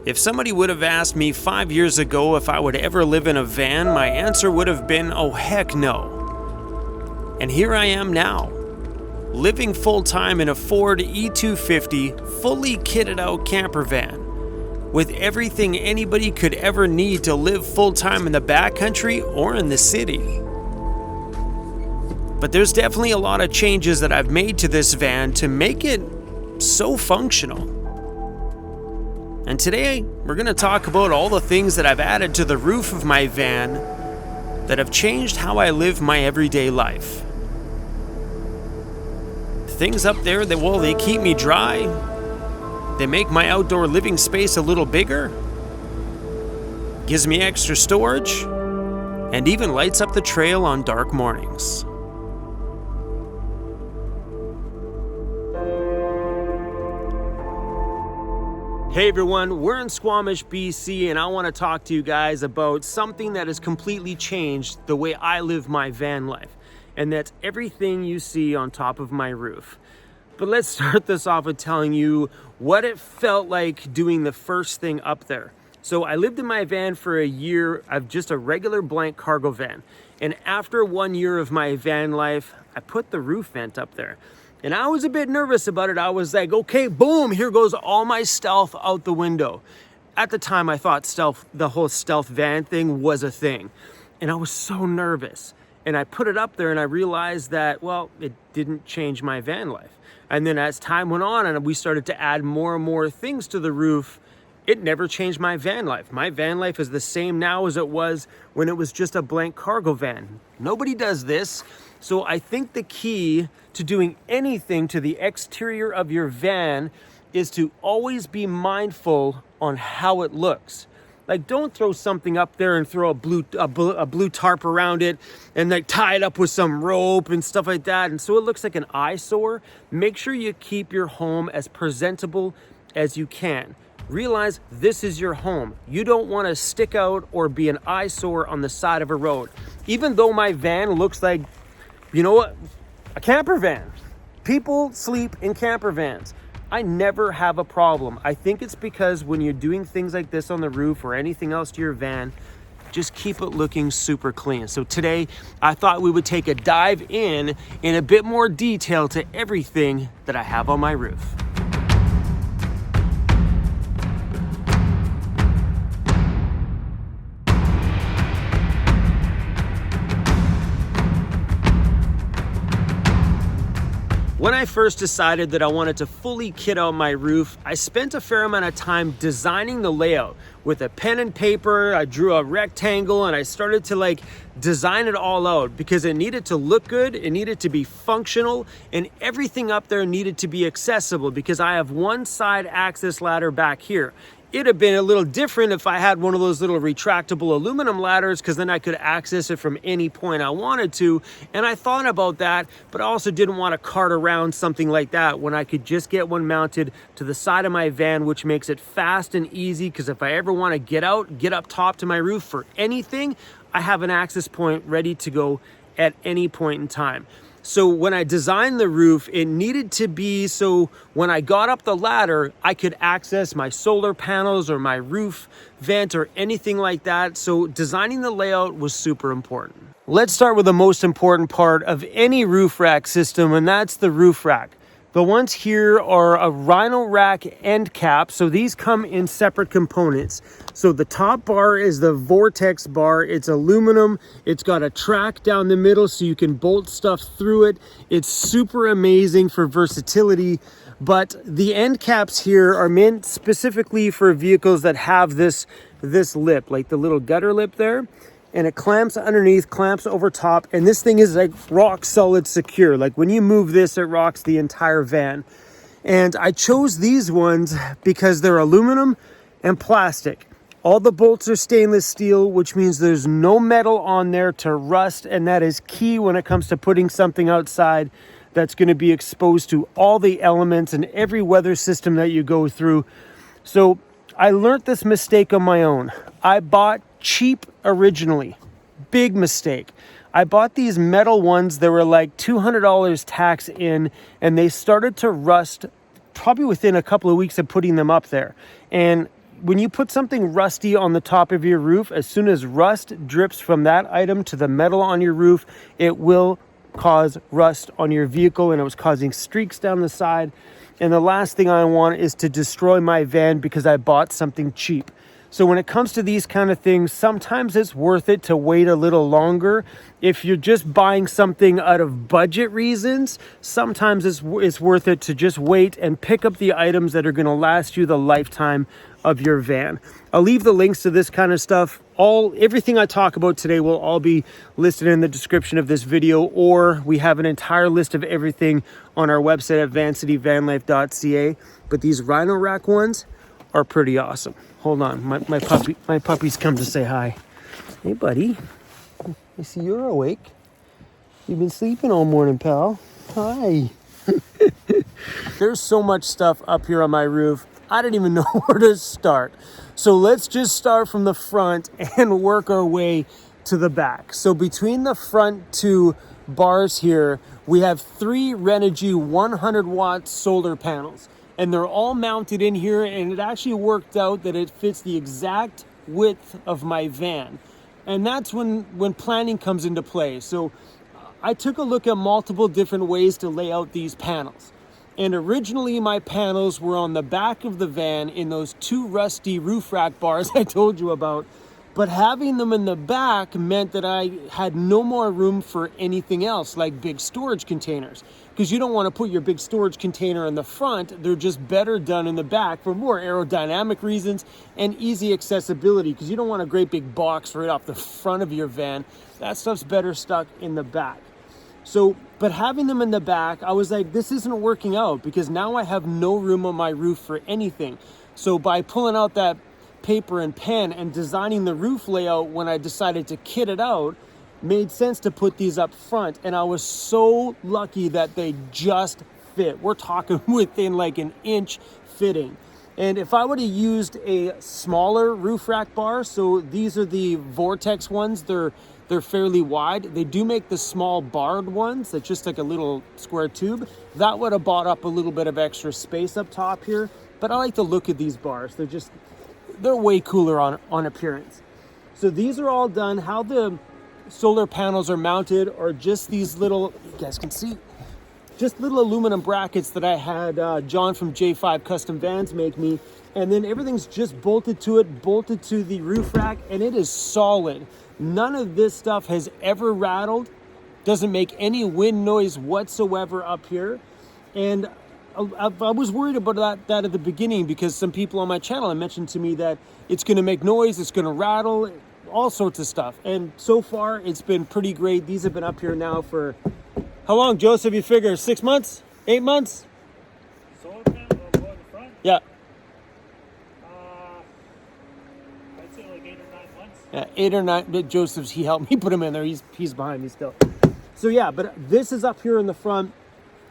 If somebody would have asked me 5 years ago if I would ever live in a van, my answer would have been, oh heck no. And here I am now, living full-time in a Ford E250 fully kitted out camper van, with everything anybody could ever need to live full-time in the backcountry or in the city. But there's definitely a lot of changes that I've made to this van to make it so functional. And today, we're going to talk about all the things that I've added to the roof of my van that have changed how I live my everyday life. Things up there that, well, they keep me dry, they make my outdoor living space a little bigger, gives me extra storage, and even lights up the trail on dark mornings. Hey everyone, we're in Squamish, BC, and I want to talk to you guys about something that has completely changed the way I live my van life, and that's everything you see on top of my roof. But let's start this off with telling you what it felt like doing the first thing up there. So I lived in my van for a year of just a regular blank cargo van, and after 1 year of my van life, I put the roof vent up there. And I was a bit nervous about it. I was like, okay, boom, here goes all my stealth out the window. At the time, I thought the whole stealth van thing was a thing. And I was so nervous. And I put it up there and I realized that, well, it didn't change my van life. And then as time went on and we started to add more and more things to the roof, it never changed my van life. My van life is the same now as it was when it was just a blank cargo van. Nobody does this. So I think the key to doing anything to the exterior of your van is to always be mindful on how it looks. Like, don't throw something up there and throw a blue tarp around it and like tie it up with some rope and stuff like that, and so it looks like an eyesore. Make sure you keep your home as presentable as you can. Realize this is your home. You don't want to stick out or be an eyesore on the side of a road. Even though my van looks like, you know what, a camper van. People sleep in camper vans. I never have a problem. I think it's because when you're doing things like this on the roof or anything else to your van, just keep it looking super clean. So today, I thought we would take a dive in a bit more detail to everything that I have on my roof. When I first decided that I wanted to fully kit out my roof, I spent a fair amount of time designing the layout. With a pen and paper, I drew a rectangle and I started to design it all out because it needed to look good, it needed to be functional, and everything up there needed to be accessible because I have one side access ladder back here. It'd have been a little different if I had one of those little retractable aluminum ladders, because then I could access it from any point I wanted to. And I thought about that, but I also didn't want to cart around something like that when I could just get one mounted to the side of my van, which makes it fast and easy, because if I ever want to get out, get up top to my roof for anything, I have an access point ready to go at any point in time. So when I designed the roof, it needed to be so when I got up the ladder, I could access my solar panels or my roof vent or anything like that. So designing the layout was super important. Let's start with the most important part of any roof rack system, and that's the roof rack. The ones here are a Rhino rack end cap. So these come in separate components. So the top bar is the Vortex bar. It's aluminum. It's got a track down the middle so you can bolt stuff through it. It's super amazing for versatility. But the end caps here are meant specifically for vehicles that have this lip, like the little gutter lip there. And it clamps underneath, clamps over top, and this thing is like rock solid secure. Like when you move this, it rocks the entire van. And I chose these ones because they're aluminum and plastic. All the bolts are stainless steel, which means there's no metal on there to rust, and that is key when it comes to putting something outside that's going to be exposed to all the elements and every weather system that you go through. So I learned this mistake on my own. I bought cheap originally. Big mistake. I bought these metal ones that were like $200 tax in, and they started to rust probably within a couple of weeks of putting them up there. And when you put something rusty on the top of your roof, as soon as rust drips from that item to the metal on your roof, it will cause rust on your vehicle, and it was causing streaks down the side. And the last thing I want is to destroy my van because I bought something cheap. So when it comes to these kind of things, sometimes it's worth it to wait a little longer. If you're just buying something out of budget reasons, sometimes it's worth it to just wait and pick up the items that are going to last you the lifetime of your van. I'll leave the links to this kind of stuff. Everything I talk about today will all be listed in the description of this video, or we have an entire list of everything on our website at vancityvanlife.ca. But these Rhino Rack ones are pretty awesome. Hold on, my puppy's come to say hi. Hey buddy, I see you're awake. You've been sleeping all morning, pal. Hi. There's so much stuff up here on my roof, I don't even know where to start. So let's just start from the front and work our way to the back. So between the front two bars here, we have 3 Renogy 100-watt solar panels. And they're all mounted in here, and it actually worked out that it fits the exact width of my van. And that's when planning comes into play. So I took a look at multiple different ways to lay out these panels. And originally my panels were on the back of the van in those 2 rusty roof rack bars I told you about. But having them in the back meant that I had no more room for anything else, like big storage containers. Because you don't want to put your big storage container in the front. They're just better done in the back for more aerodynamic reasons and easy accessibility. Because you don't want a great big box right off the front of your van. That stuff's better stuck in the back. So, but having them in the back, I was like, this isn't working out, because now I have no room on my roof for anything. So by pulling out that paper and pen and designing the roof layout when I decided to kit it out, made sense to put these up front. And I was so lucky that they just fit. We're talking within like an inch fitting. And if I would have used a smaller roof rack bar, so these are the Vortex ones, they're fairly wide. They do make the small barred ones that's just like a little square tube. That would have bought up a little bit of extra space up top here. But I like the look of these bars. They're way cooler on appearance. So these are all done. How the solar panels are mounted are just these little, you guys can see, just little aluminum brackets that I had John from J5 Custom Vans make me. And then everything's just bolted to it, bolted to the roof rack, and it is solid. None of this stuff has ever rattled, doesn't make any wind noise whatsoever up here. And I was worried about that at the beginning, because some people on my channel have mentioned to me that it's going to make noise, it's going to rattle, all sorts of stuff. And so far, it's been pretty great. These have been up here now for, how long, Joseph, you figure? 6 months? 8 months? Solar panel or more in the front? Yeah. I'd say like 8 or 9 months. Yeah, 8 or 9. Joseph's, he helped me put him in there. He's behind me still. So yeah, but this is up here in the front.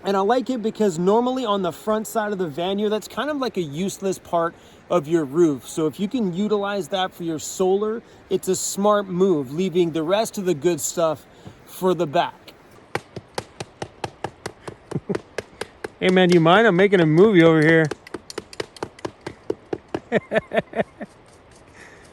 And I like it because normally on the front side of the van here, that's kind of like a useless part of your roof. So if you can utilize that for your solar, it's a smart move, leaving the rest of the good stuff for the back. Hey man, do you mind? I'm making a movie over here.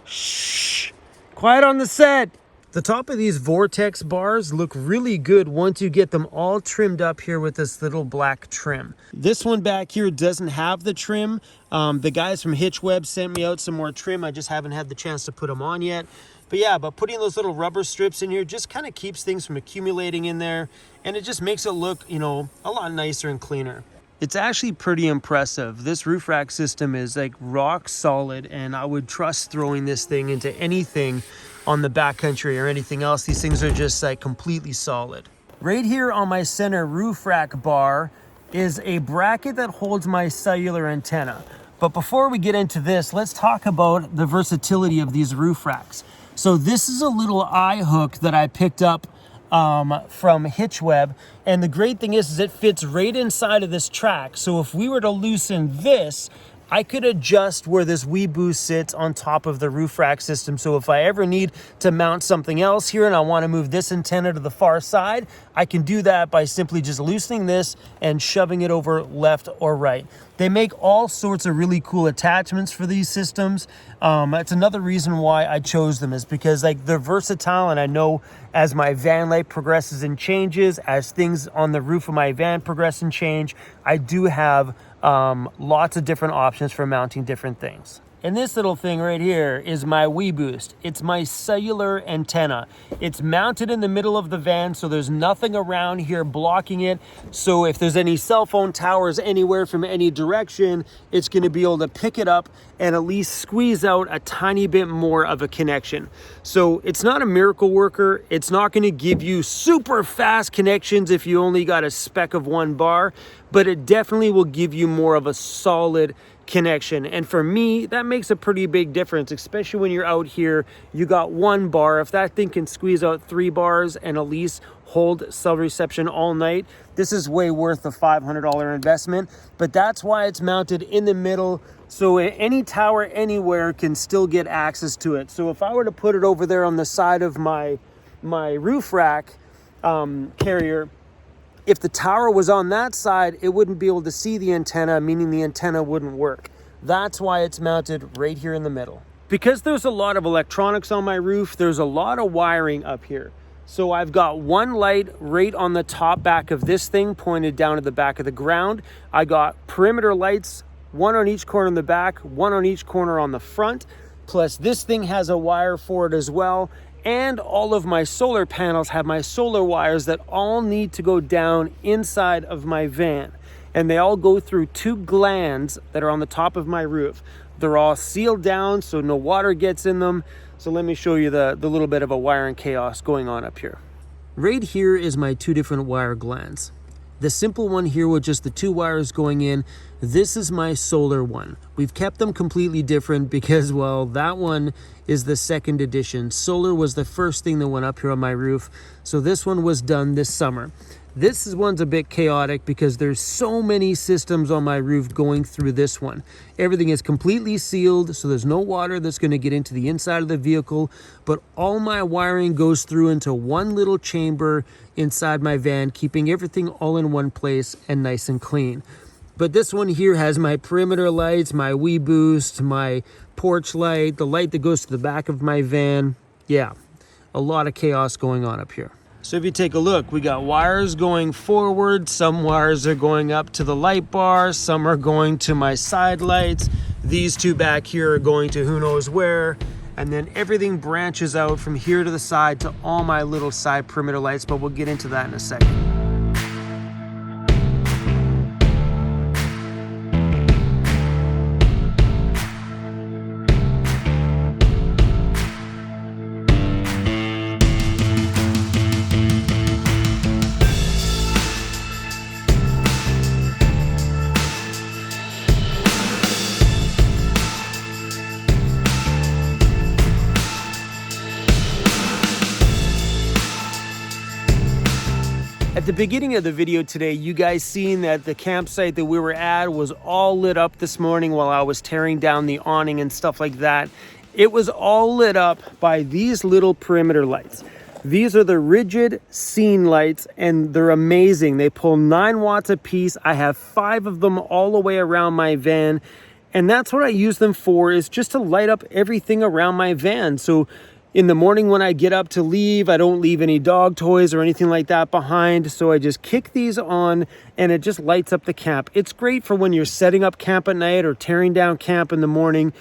Shh, quiet on the set. The top of these Vortex bars look really good once you get them all trimmed up here with this little black trim. This one back here doesn't have the trim. The guys from HitchWeb sent me out some more trim. I just haven't had the chance to put them on yet. But yeah, but putting those little rubber strips in here just kind of keeps things from accumulating in there. And it just makes it look, you know, a lot nicer and cleaner. It's actually pretty impressive. This roof rack system is like rock solid, and I would trust throwing this thing into anything on the backcountry or anything else. These things are just like completely solid. Right here on my center roof rack bar is a bracket that holds my cellular antenna. But before we get into this, let's talk about the versatility of these roof racks. So this is a little eye hook that I picked up from HitchWeb, and the great thing is it fits right inside of this track. So if we were to loosen this, I could adjust where this Weeboost sits on top of the roof rack system. So if I ever need to mount something else here and I want to move this antenna to the far side, I can do that by simply just loosening this and shoving it over left or right. They make all sorts of really cool attachments for these systems. That's another reason why I chose them, is because like they're versatile, and I know as my van life progresses and changes, as things on the roof of my van progress and change, I do have lots of different options for mounting different things. And this little thing right here is my Weeboost. It's my cellular antenna. It's mounted in the middle of the van, so there's nothing around here blocking it. So if there's any cell phone towers anywhere from any direction, it's gonna be able to pick it up and at least squeeze out a tiny bit more of a connection. So it's not a miracle worker. It's not gonna give you super fast connections if you only got a speck of 1 bar, but it definitely will give you more of a solid connection. And for me, that makes a pretty big difference, especially when you're out here, you got 1 bar. If that thing can squeeze out 3 bars and at least hold cell reception all night, this is way worth the $500 investment. But that's why it's mounted in the middle, so any tower anywhere can still get access to it. So if I were to put it over there on the side of my roof rack carrier, if the tower was on that side, it wouldn't be able to see the antenna, meaning the antenna wouldn't work. That's why it's mounted right here in the middle. Because there's a lot of electronics on my roof, there's a lot of wiring up here. So I've got 1 light right on the top back of this thing pointed down to the back of the ground. I got perimeter lights, 1 on each corner in the back, 1 on each corner on the front. Plus this thing has a wire for it as well. And all of my solar panels have my solar wires that all need to go down inside of my van. And they all go through 2 glands that are on the top of my roof. They're all sealed down so no water gets in them. So let me show you the little bit of a wiring chaos going on up here. Right here is my 2 different wire glands. The simple one here with just the 2 wires going in, this is my solar one. We've kept them completely different because, well, that one is the 2nd edition. Solar was the first thing that went up here on my roof. So this one was done this summer. This one's a bit chaotic because there's so many systems on my roof going through this one. Everything is completely sealed, so there's no water that's going to get into the inside of the vehicle, but all my wiring goes through into 1 little chamber inside my van, keeping everything all in one place and nice and clean. But this one here has my perimeter lights, my Weeboost, my porch light, the light that goes to the back of my van. Yeah, a lot of chaos going on up here. So if you take a look, we got wires going forward, some wires are going up to the light bar, some are going to my side lights, these 2 back here are going to who knows where, and then everything branches out from here to the side to all my little side perimeter lights, but we'll get into that in a second. At the beginning of the video today, you guys seen that the campsite that we were at was all lit up this morning while I was tearing down the awning and stuff like that. It was all lit up by these little perimeter lights. These are the rigid scene lights and they're amazing. They pull 9 watts a piece. I have 5 of them all the way around my van. And that's what I use them for, is just to light up everything around my van. So in the morning when I get up to leave, I don't leave any dog toys or anything like that behind. So I just kick these on and it just lights up the camp. It's great for when you're setting up camp at night or tearing down camp in the morning,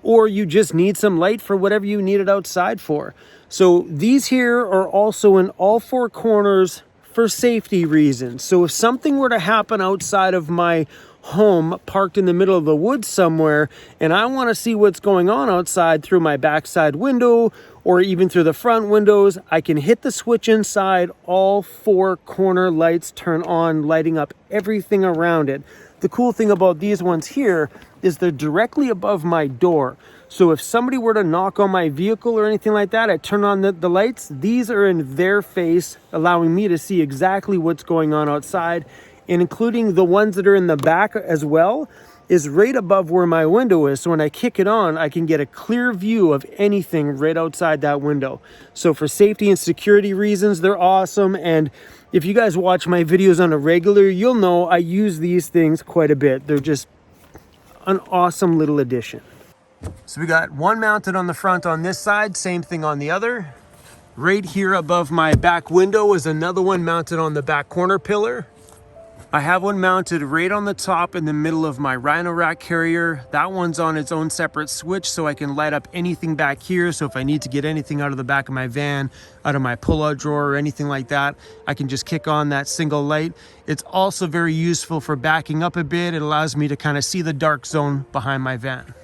or you just need some light for whatever you need it outside for. So these here are also in all 4 corners for safety reasons. So if something were to happen outside of my home parked in the middle of the woods somewhere and I want to see what's going on outside through my backside window or even through the front windows, I can hit the switch inside, all 4 corner lights turn on, lighting up everything around it. The cool thing about these ones here is they're directly above my door. So if somebody were to knock on my vehicle or anything like that, I turn on the lights, these are in their face, allowing me to see exactly what's going on outside, and including the ones that are in the back as well. is right above where my window is. So when I kick it on, I can get a clear view of anything right outside that window. So for safety and security reasons, they're awesome. And if you guys watch my videos on a regular, you'll know I use these things quite a bit. They're just an awesome little addition. So we got one mounted on the front on this side, same thing on the other. Right here above my back window is another one mounted on the back corner pillar. I have one mounted right on the top in the middle of my Rhino rack carrier. That one's on its own separate switch, so I can light up anything back here. So if I need to get anything out of the back of my van, out of my pull-out drawer or anything like that, I can just kick on that single light. It's also very useful for backing up a bit. It allows me to kind of see the dark zone behind my van.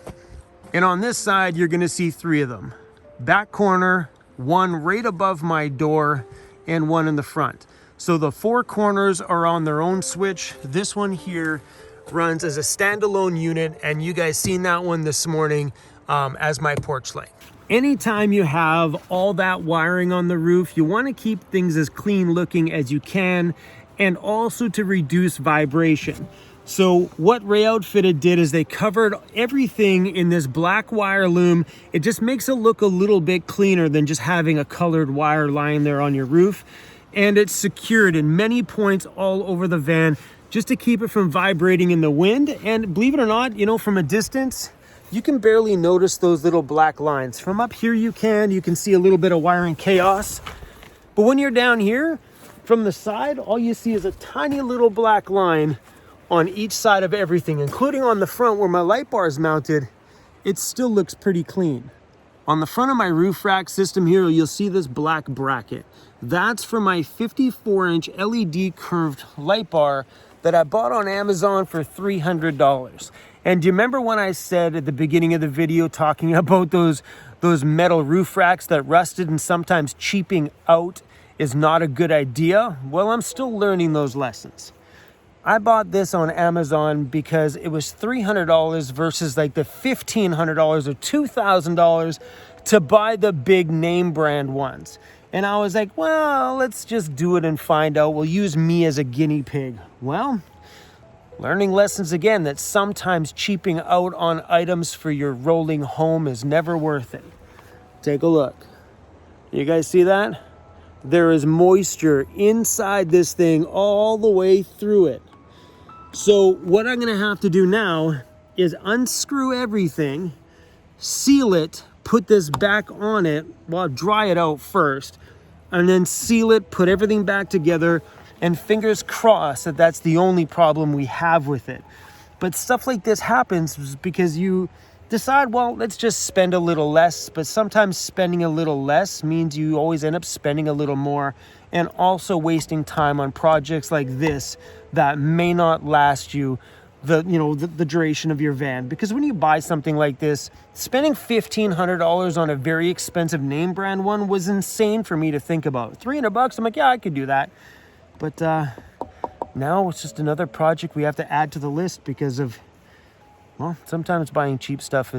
And on this side, you're gonna see three of them. Back corner, one right above my door, and one in the front. So the four corners are on their own switch. This one here runs as a standalone unit, and you guys seen that one this morning as my porch light. Anytime you have all that wiring on the roof, you want to keep things as clean looking as you can, and also to reduce vibration. So what Ray Outfitted did is they covered everything in this black wire loom. It just makes it look a little bit cleaner than just having a colored wire lying there on your roof. And it's secured in many points all over the van just to keep it from vibrating in the wind. And believe it or not, you know, from a distance, you can barely notice those little black lines. From up here you can see a little bit of wiring chaos. But when you're down here, from the side, all you see is a tiny little black line on each side of everything, including on the front where my light bar is mounted. It still looks pretty clean. On the front of my roof rack system here, you'll see this black bracket. That's for my 54-inch LED curved light bar that I bought on Amazon for $300. And do you remember when I said at the beginning of the video talking about those metal roof racks that rusted and sometimes cheaping out is not a good idea? Well, I'm still learning those lessons. I bought this on Amazon because it was $300 versus like the $1,500 or $2,000 to buy the big name brand ones. And I was like, well, let's just do it and find out. We'll use me as a guinea pig. Well, learning lessons again, that sometimes cheaping out on items for your rolling home is never worth it. Take a look. You guys see that? There is moisture inside this thing all the way through it. So what I'm gonna have to do now is unscrew everything, seal it, put this back on it, well, dry it out first, and then seal it, put everything back together, and fingers crossed that that's the only problem we have with it. But stuff like this happens because you decide, well, let's just spend a little less, but sometimes spending a little less means you always end up spending a little more and also wasting time on projects like this that may not last you the duration of your van. Because when you buy something like this, spending $1,500 on a very expensive name brand one was insane for me to think about. $300, I'm like, yeah, I could do that. But now it's just another project we have to add to the list because of, well, sometimes buying cheap stuff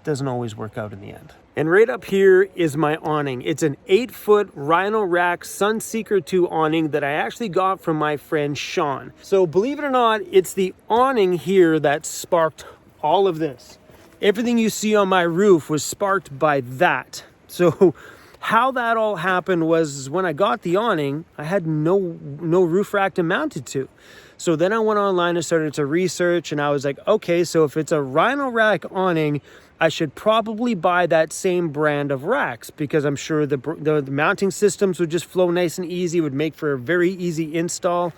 doesn't always work out in the end. And right up here is my awning. It's an 8-foot Rhino Rack Sunseeker 2 awning that I actually got from my friend Sean. So believe it or not, it's the awning here that sparked all of this. Everything you see on my roof was sparked by that. So how that all happened was when I got the awning, I had no roof rack to mount it to. So then I went online and started to research, and I was like, okay, so if it's a Rhino Rack awning, I should probably buy that same brand of racks because I'm sure the mounting systems would just flow nice and easy, would make for a very easy install.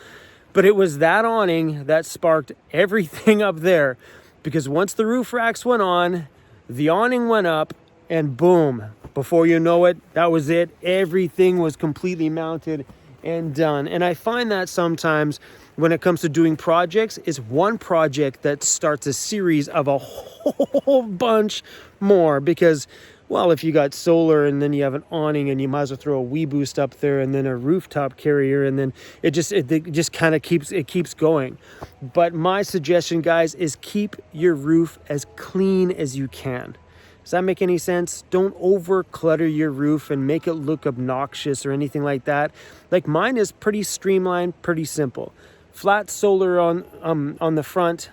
But it was that awning that sparked everything up there, because once the roof racks went on, the awning went up, and boom, before you know it, that was it. Everything was completely mounted and done. And I find that sometimes when it comes to doing projects, is one project that starts a series of a whole bunch more, because, well, if you got solar and then you have an awning and you might as well throw a wee boost up there and then a rooftop carrier, and then it just kind of keeps going. But my suggestion, guys, is keep your roof as clean as you can. Does that make any sense? Don't over clutter your roof and make it look obnoxious or anything like that. Like mine is pretty streamlined, pretty simple. Flat solar on the front,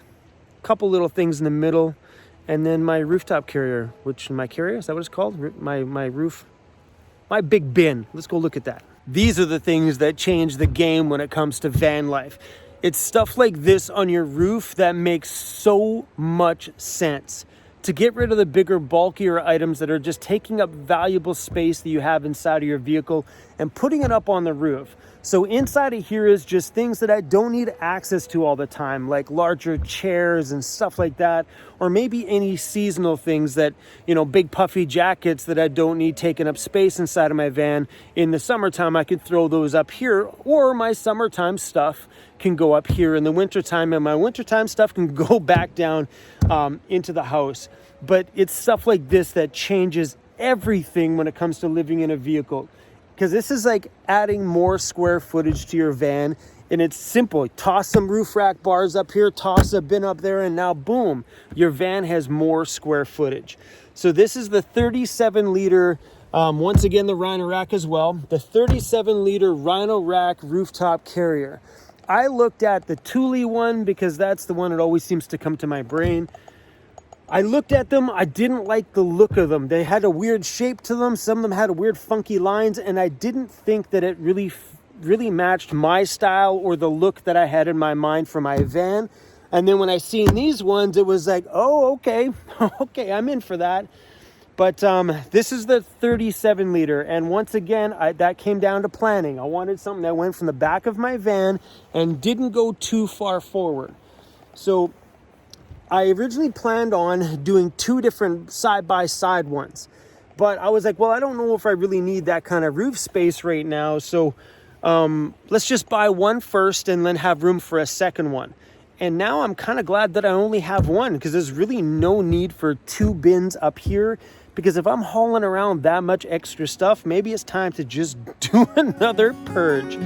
couple little things in the middle, and then my rooftop carrier, which my carrier, is that what it's called? My roof, my big bin. Let's go look at that. These are the things that change the game when it comes to van life. It's stuff like this on your roof that makes so much sense. To get rid of the bigger, bulkier items that are just taking up valuable space that you have inside of your vehicle and putting it up on the roof. So inside of here is just things that I don't need access to all the time, like larger chairs and stuff like that, or maybe any seasonal things that, you know, big puffy jackets that I don't need taking up space inside of my van. In the summertime, I could throw those up here, or my summertime stuff can go up here in the wintertime, and my wintertime stuff can go back down into the house. But it's stuff like this that changes everything when it comes to living in a vehicle. Because this is like adding more square footage to your van, and it's simple. Toss some roof rack bars up here, toss a bin up there, and now boom, your van has more square footage. So this is the 37 liter, once again the Rhino rack as well, the 37 liter Rhino rack rooftop carrier. I looked at the Thule one because that's the one that always seems to come to my brain. I looked at them, I didn't like the look of them. They had a weird shape to them. Some of them had weird funky lines, and I didn't think that it really matched my style or the look that I had in my mind for my van. And then when I seen these ones, it was like, oh, okay, okay, I'm in for that. But this is the 37 liter. And once again, that came down to planning. I wanted something that went from the back of my van and didn't go too far forward. So I originally planned on doing 2 different side-by-side ones, but I was like, well, I don't know if I really need that kind of roof space right now, so let's just buy one first and then have room for a second one. And now I'm kind of glad that I only have one, because there's really no need for 2 bins up here, because if I'm hauling around that much extra stuff, maybe it's time to just do another purge.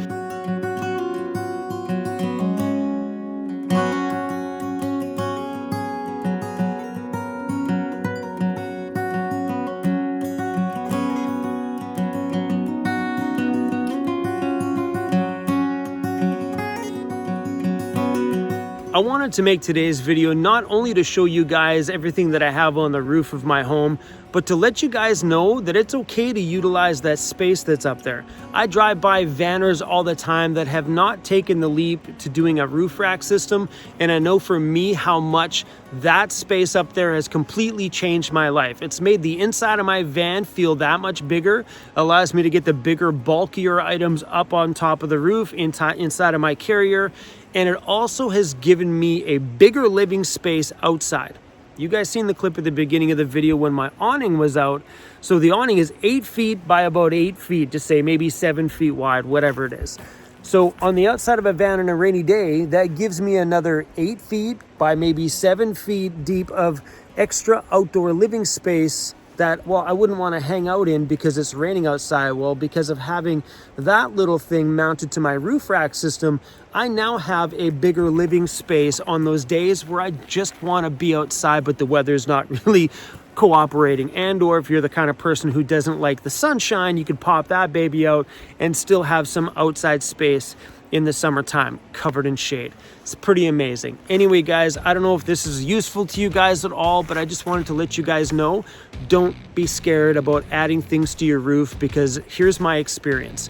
I wanted to make today's video not only to show you guys everything that I have on the roof of my home, but to let you guys know that it's okay to utilize that space that's up there. I drive by vanners all the time that have not taken the leap to doing a roof rack system, and I know for me how much that space up there has completely changed my life. It's made the inside of my van feel that much bigger, allows me to get the bigger, bulkier items up on top of the roof inside of my carrier, and it also has given me a bigger living space outside. You guys seen the clip at the beginning of the video when my awning was out. So the awning is 8 feet by about 8 feet, to say maybe 7 feet wide, whatever it is. So on the outside of a van on a rainy day, that gives me another 8 feet by maybe 7 feet deep of extra outdoor living space that, well, I wouldn't want to hang out in because it's raining outside. Well, because of having that little thing mounted to my roof rack system, I now have a bigger living space on those days where I just want to be outside, but the weather's not really cooperating. And or if you're the kind of person who doesn't like the sunshine, you could pop that baby out and still have some outside space in the summertime covered in shade. It's pretty amazing. Anyway, guys, I don't know if this is useful to you guys at all, but I just wanted to let you guys know, don't be scared about adding things to your roof, because here's my experience.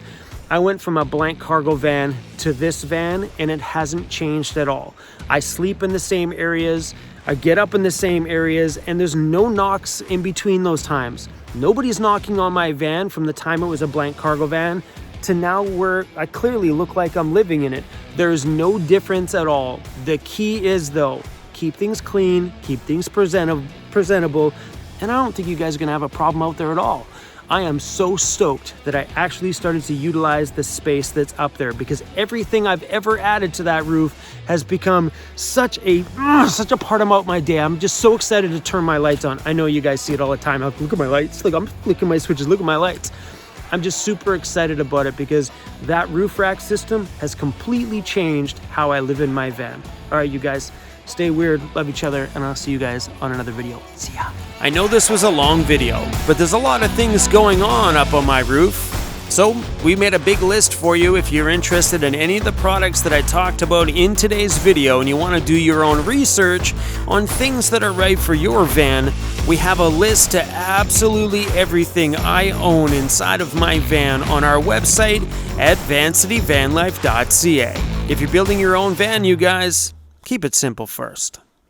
I went from a blank cargo van to this van, and it hasn't changed at all. I sleep in the same areas, I get up in the same areas, and there's no knocks in between those times. Nobody's knocking on my van from the time it was a blank cargo van to now where I clearly look like I'm living in it. There's no difference at all. The key is, though, keep things clean, keep things presentable, and I don't think you guys are gonna have a problem out there at all. I am so stoked that I actually started to utilize the space that's up there, because everything I've ever added to that roof has become such a part of my day. I'm just so excited to turn my lights on. I know you guys see it all the time. Look at my lights. Like, I'm flicking my switches. Look at my lights. I'm just super excited about it because that roof rack system has completely changed how I live in my van. All right, you guys, stay weird, love each other, and I'll see you guys on another video. See ya. I know this was a long video, but there's a lot of things going on up on my roof. So we made a big list for you. If you're interested in any of the products that I talked about in today's video and you want to do your own research on things that are right for your van, we have a list to absolutely everything I own inside of my van on our website at vancityvanlife.ca. If you're building your own van, you guys, keep it simple first.